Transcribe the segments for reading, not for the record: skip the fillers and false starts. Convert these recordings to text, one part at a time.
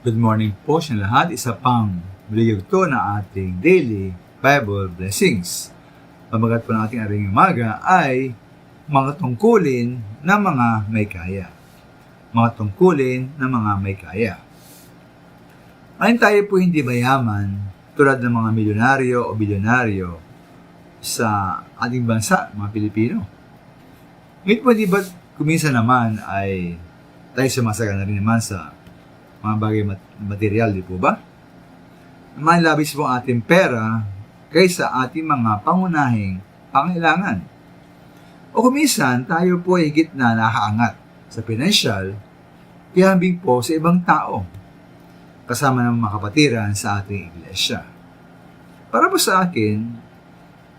Good morning po sa lahat. Isa pang to na ating daily Bible blessings. Pamagat po ng ating aring umaga ay mga tungkulin ng mga may kaya. Mga tungkulin ng mga may kaya. Ngayon tayo po hindi mayaman tulad ng mga milyonaryo o bilyonaryo sa ating bansa, mga Pilipino. Ngayon po di ba kuminsan naman ay tayo sumasagana rin naman sa mga bagay material, di po ba? Malabis po ang ating pera kaysa ating mga pangunahing pangailangan. O kuminsan, tayo po ay higit na nakaangat sa pinansyal, kihambing po sa ibang tao, kasama ng mga kapatiran sa ating iglesia. Para po sa akin,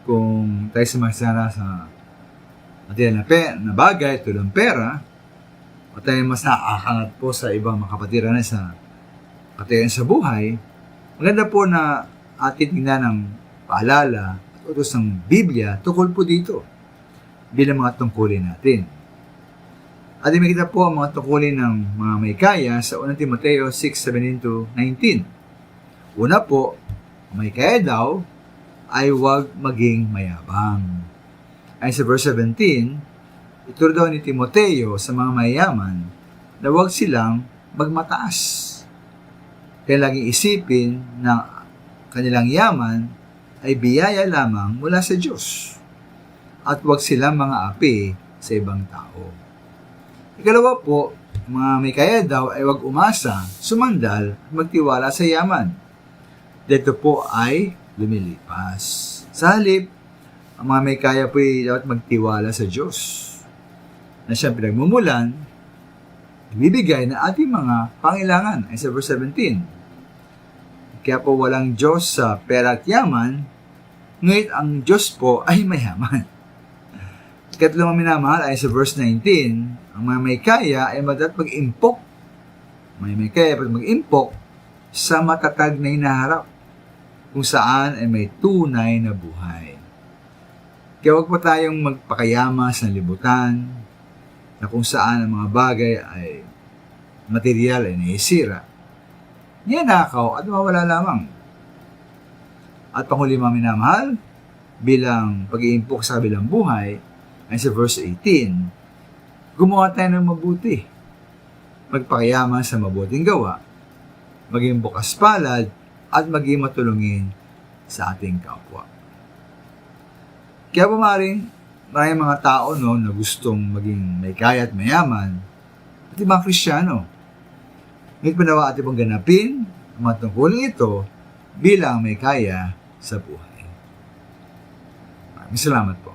kung tayo sumasara sa material na bagay, tulong pera, o tayo mas nakakangat po sa ibang mga kapatiran sa katiyan sa buhay, maganda po na atin tingnan ng paalala at utos ng Biblia tukol po dito bilang mga tungkulin natin. At makita po ang mga tungkulin ng mga may kaya sa 1 Timoteo 6:17-19. Una po, may kaya daw ay huwag maging mayabang. Ay sa verse 17, ituro daw ni Timoteo sa mga mayayaman na huwag silang magmataas. Kaya laging isipin na kanilang yaman ay biyaya lamang mula sa Diyos at huwag silang mga api sa ibang tao. Ikalawa po, mga may kaya daw ay huwag umasa, sumandal at magtiwala sa yaman. Dito po ay lumilipas. Sa halip, ang mga may kaya po ay dapat magtiwala sa Diyos na siyang pinagmumulan, ibibigay na ating mga pangailangan. Ay sa verse 17. Kaya po walang Diyos sa pera at yaman, ngunit ang Diyos po ay mayaman. Ikatlong minamahal ay sa verse 19, ang mga may kaya ay madapat mag-impok. May kaya dapat mag-impok sa matatag na hinaharap, kung saan ay may tunay na buhay. Kaya huwag po tayong magpakayamas ng libutan, na kung saan ang mga bagay ay material ay naisira, ninakaw at mawala lamang. At panghuli mga minamahal, bilang pag-iimpok sa kabilang buhay, ay sa verse 18, gumawa tayo ng mabuti, magpakayaman sa mabuting gawa, maging bukas palad, at maging matulungin sa ating kapwa. Kaya po maraming mga tao na gustong maging may kaya at mayaman, at mga Kristiyano. Ngunit panawa atin pong ganapin ang mga tungkulin ito bilang may kaya sa buhay. Maraming salamat po.